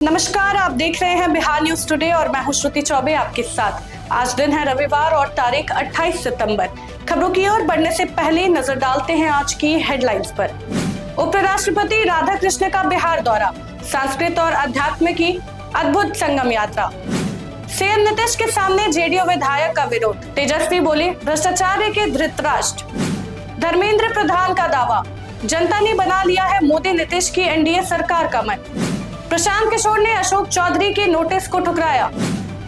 नमस्कार, आप देख रहे हैं बिहार न्यूज टुडे और मैं हूं श्रुति चौबे आपके साथ। आज दिन है रविवार और तारीख 28 सितंबर। खबरों की ओर बढ़ने से पहले नजर डालते हैं आज की हेडलाइंस पर। उपराष्ट्रपति राधाकृष्ण का बिहार दौरा, संस्कृत और अध्यात्म की अद्भुत संगम यात्रा। सीएम नीतीश के सामने जेडीयू विधायक का विरोध, तेजस्वी बोले भ्रष्टाचार के धृतराष्ट्र। धर्मेंद्र प्रधान का दावा, जनता ने बना लिया है मोदी नीतीश की एनडीए सरकार का मन। प्रशांत किशोर ने अशोक चौधरी के नोटिस को ठुकराया।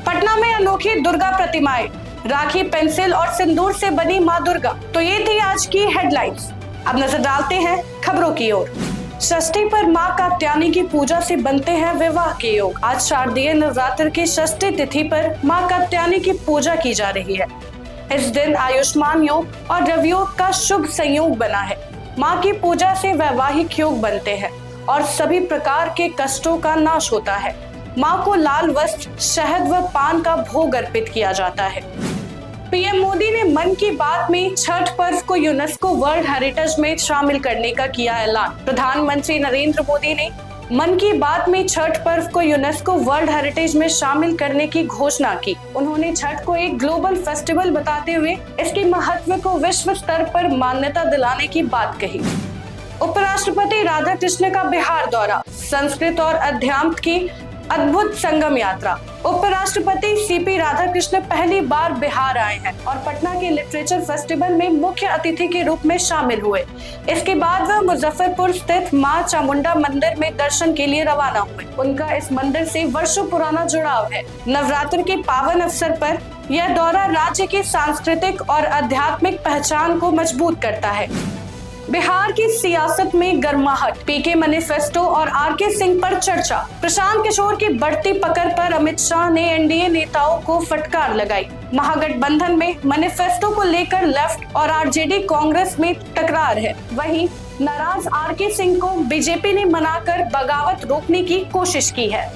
पटना में अनोखी दुर्गा प्रतिमाएं, राखी, पेंसिल और सिंदूर से बनी मां दुर्गा। तो ये थी आज की हेडलाइंस। अब नजर डालते हैं खबरों की ओर। षष्ठी पर मां कात्यायनी की पूजा से बनते हैं विवाह के योग। आज शारदीय नवरात्र की षष्ठी तिथि पर मां कात्यायनी की पूजा की जा रही है। इस दिन आयुष्मान योग और रवियोग का शुभ संयोग बना है। मां की पूजा से वैवाहिक योग बनते हैं और सभी प्रकार के कष्टों का नाश होता है। मां को लाल वस्त्र, शहद व पान का भोग अर्पित किया जाता है। पीएम मोदी ने मन की बात में छठ पर्व को यूनेस्को वर्ल्ड हेरिटेज में शामिल करने का किया ऐलान। प्रधानमंत्री नरेंद्र मोदी ने मन की बात में छठ पर्व को यूनेस्को वर्ल्ड हेरिटेज में शामिल करने की घोषणा की। उन्होंने छठ को एक ग्लोबल फेस्टिवल बताते हुए इसके महत्व को विश्व स्तर पर मान्यता दिलाने की बात कही। उपराष्ट्रपति राधाकृष्ण का बिहार दौरा, संस्कृत और अध्यात्म की अद्भुत संगम यात्रा। उपराष्ट्रपति सीपी राधाकृष्ण पहली बार बिहार आए हैं और पटना के लिटरेचर फेस्टिवल में मुख्य अतिथि के रूप में शामिल हुए। इसके बाद वह मुजफ्फरपुर स्थित मां चामुंडा मंदिर में दर्शन के लिए रवाना हुए। उनका इस मंदिर से वर्षों पुराना जुड़ाव है। नवरात्र के पावन अवसर पर यह दौरा राज्य की सांस्कृतिक और आध्यात्मिक पहचान को मजबूत करता है। बिहार की सियासत में गर्माहट, पीके मैनिफेस्टो और आरके सिंह पर चर्चा। प्रशांत किशोर की बढ़ती पकड़ पर अमित शाह ने एनडीए नेताओं को फटकार लगाई। महागठबंधन में मैनिफेस्टो को लेकर लेफ्ट और आरजेडी कांग्रेस में टकरार है। वहीं नाराज आरके सिंह को बीजेपी ने मनाकर बगावत रोकने की कोशिश की है।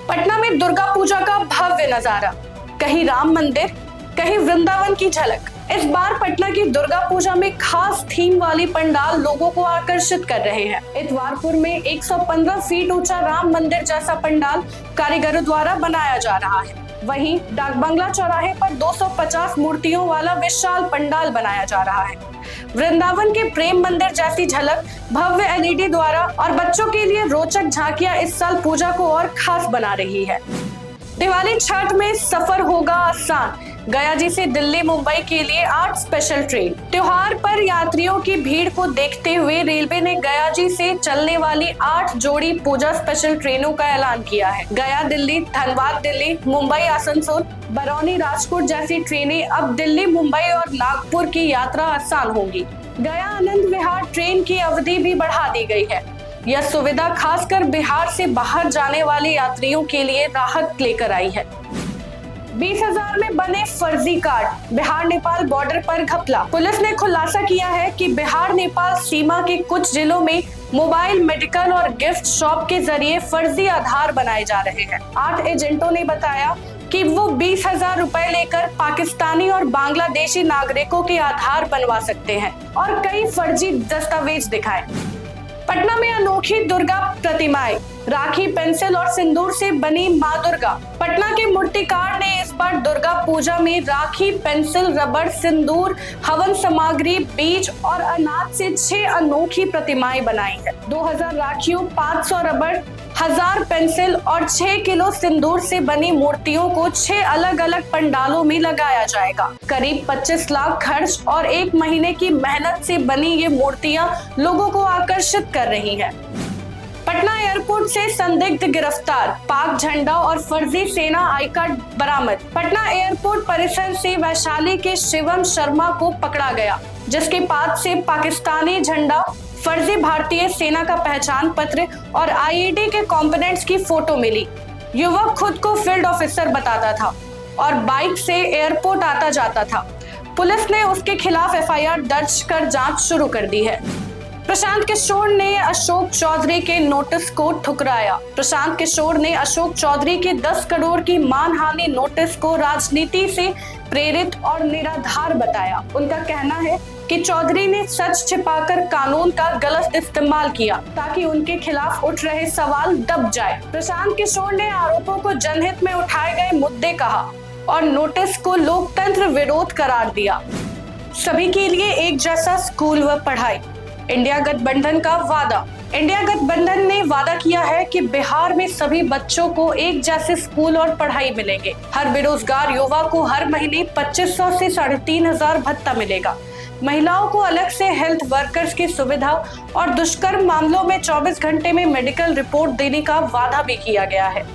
पटना में दुर्गा पूजा का भव्य नजारा, कहीं राम मंदिर, कहीं वृंदावन की झलक। इस बार पटना की दुर्गा पूजा में खास थीम वाली पंडाल लोगों को आकर्षित कर रहे हैं। इतवारपुर में 115 फीट ऊंचा राम मंदिर जैसा पंडाल कारीगरों द्वारा बनाया जा रहा है। वहीं डाक बंगला चौराहे पर 250 मूर्तियों वाला विशाल पंडाल बनाया जा रहा है। वृंदावन के प्रेम मंदिर जैसी झलक भव्य एलईडी द्वारा और बच्चों के लिए रोचक झांकियां इस साल पूजा को और खास बना रही है। दिवाली छठ में सफर होगा आसान, गयाजी से दिल्ली मुंबई के लिए 8 स्पेशल ट्रेन। त्योहार पर यात्रियों की भीड़ को देखते हुए रेलवे ने गयाजी से चलने वाली 8 जोड़ी पूजा स्पेशल ट्रेनों का ऐलान किया है। गया दिल्ली, धनबाद दिल्ली, मुंबई आसनसोल, बरौनी राजकोट जैसी ट्रेनें अब दिल्ली, मुंबई और नागपुर की यात्रा आसान होगी। गया आनंद विहार ट्रेन की अवधि भी बढ़ा दी गई है। यह सुविधा खासकर बिहार से बाहर जाने वाले यात्रियों के लिए राहत लेकर आई है। 20,000 में बने फर्जी कार्ड, बिहार नेपाल बॉर्डर पर घपला। पुलिस ने खुलासा किया है कि बिहार नेपाल सीमा के कुछ जिलों में मोबाइल, मेडिकल और गिफ्ट शॉप के जरिए फर्जी आधार बनाए जा रहे हैं। 8 एजेंटों ने बताया कि वो 20,000 रुपए लेकर पाकिस्तानी और बांग्लादेशी नागरिकों के आधार बनवा सकते हैं और कई फर्जी दस्तावेज दिखाए। पटना में अनोखी दुर्गा प्रतिमाएं, राखी, पेंसिल और सिंदूर से बनी मां दुर्गा। पटना के मूर्तिकार ने इस बार दुर्गा पूजा में राखी, पेंसिल, रबड़, सिंदूर, हवन सामग्री, बीज और अनाज से 6 अनोखी प्रतिमाएं बनाई है। 2000 राखियों, 500 रबड़, 1000 पेंसिल और 6 किलो सिंदूर से बनी मूर्तियों को 6 अलग अलग पंडालों में लगाया जाएगा। करीब 25 लाख खर्च और 1 महीने की मेहनत से बनी ये मूर्तियां लोगों को आकर्षित कर रही हैं। पटना एयरपोर्ट से संदिग्ध गिरफ्तार, पाक झंडा और फर्जी सेना आई कार्ड बरामद। पटना एयरपोर्ट परिसर से वैशाली के शिवम शर्मा को पकड़ा गया, जिसके पास से पाकिस्तानी झंडा, फर्जी भारतीय सेना का पहचान पत्र और आईईडी के कंपोनेंट्स की फोटो मिली। युवक खुद को फील्ड ऑफिसर बताता था और बाइक से एयरपोर्ट आता जाता था। पुलिस ने उसके खिलाफ एफआईआर दर्ज कर जांच शुरू कर दी है। प्रशांत किशोर ने अशोक चौधरी के नोटिस को ठुकराया। प्रशांत किशोर ने अशोक चौधरी के 10 करोड़ की मानहानि नोटिस को राजनीति से प्रेरित और निराधार बताया। उनका कहना है कि चौधरी ने सच छिपाकर कानून का गलत इस्तेमाल किया ताकि उनके खिलाफ उठ रहे सवाल दब जाए। प्रशांत किशोर ने आरोपों को जनहित में उठाए गए मुद्दे कहा और नोटिस को लोकतंत्र विरोध करार दिया। सभी के लिए एक जैसा स्कूल व पढ़ाई, इंडिया गठबंधन का वादा। इंडिया गठबंधन ने वादा किया है कि बिहार में सभी बच्चों को एक जैसे स्कूल और पढ़ाई मिलेंगे। हर बेरोजगार युवा को हर महीने 2500 से 3500 भत्ता मिलेगा। महिलाओं को अलग से हेल्थ वर्कर्स की सुविधा और दुष्कर्म मामलों में 24 घंटे में मेडिकल रिपोर्ट देने का वादा भी किया गया है।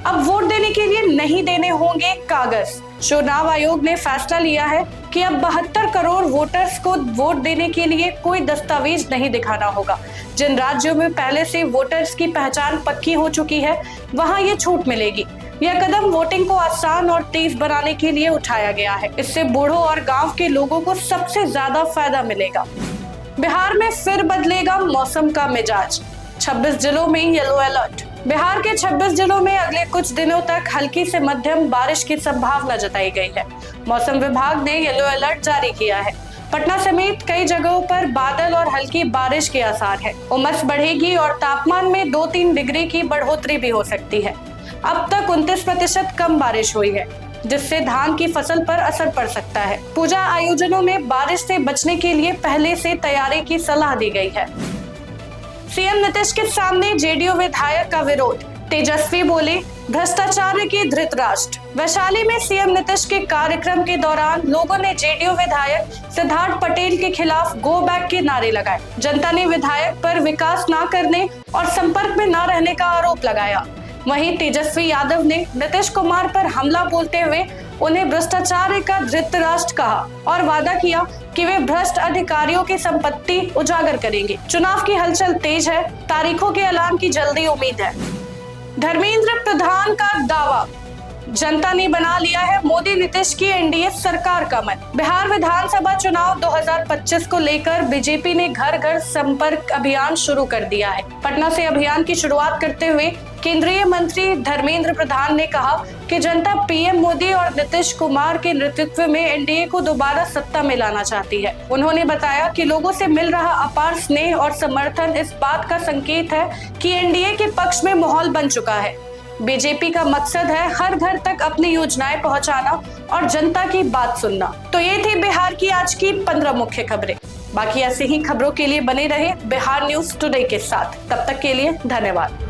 अब वोट देने के लिए नहीं देने होंगे कागज। चुनाव आयोग ने फैसला लिया है कि अब 72 करोड़ वोटर्स को वोट देने के लिए कोई दस्तावेज नहीं दिखाना होगा। जिन राज्यों में पहले से वोटर्स की पहचान पक्की हो चुकी है, वहां ये छूट मिलेगी। यह कदम वोटिंग को आसान और तेज बनाने के लिए उठाया गया है। इससे बूढ़ों और गांव के लोगों को सबसे ज्यादा फायदा मिलेगा। बिहार में फिर बदलेगा मौसम का मिजाज, 26 जिलों में येलो अलर्ट। बिहार के 26 जिलों में अगले कुछ दिनों तक हल्की से मध्यम बारिश की संभावना जताई गई है। मौसम विभाग ने येलो अलर्ट जारी किया है। पटना समेत कई जगहों पर बादल और हल्की बारिश के आसार है। उमस बढ़ेगी और तापमान में 2-3 डिग्री की बढ़ोतरी भी हो सकती है। अब तक 29% कम बारिश हुई है, जिससे धान की फसल पर असर पड़ सकता है। पूजा आयोजनों में बारिश से बचने के लिए पहले से तैयारी की सलाह दी गई है। सीएम नीतीश के सामने जेडीयू विधायक का विरोध, तेजस्वी बोले भ्रष्टाचार की धृतराष्ट्र। वैशाली में सीएम नीतीश के कार्यक्रम के दौरान लोगों ने जेडीयू विधायक सिद्धार्थ पटेल के खिलाफ गो बैक के नारे लगाए। जनता ने विधायक पर विकास न करने और संपर्क में न रहने का आरोप लगाया। वहीं तेजस्वी यादव ने नीतीश कुमार पर हमला बोलते हुए उन्हें भ्रष्टाचार का धृतराष्ट्र कहा और वादा किया कि वे भ्रष्ट अधिकारियों की संपत्ति उजागर करेंगे। चुनाव की हलचल तेज है, तारीखों के ऐलान की जल्दी उम्मीद है। धर्मेंद्र प्रधान का दावा, जनता ने बना लिया है मोदी नीतीश की एनडीए सरकार का मन। बिहार विधानसभा चुनाव 2025 को लेकर बीजेपी ने घर घर संपर्क अभियान शुरू कर दिया है। पटना से अभियान की शुरुआत करते हुए केंद्रीय मंत्री धर्मेंद्र प्रधान ने कहा कि जनता पीएम मोदी और नीतीश कुमार के नेतृत्व में एनडीए को दोबारा सत्ता में लाना चाहती है। उन्होंने बताया कि लोगों से मिल रहा अपार स्नेह और समर्थन इस बात का संकेत है कि एनडीए के पक्ष में माहौल बन चुका है। बीजेपी का मकसद है हर घर तक अपनी योजनाएं पहुंचाना और जनता की बात सुनना। तो ये थी बिहार की आज की 15 मुख्य खबरें। बाकी ऐसे ही खबरों के लिए बने रहे बिहार न्यूज टुडे के साथ। तब तक के लिए धन्यवाद।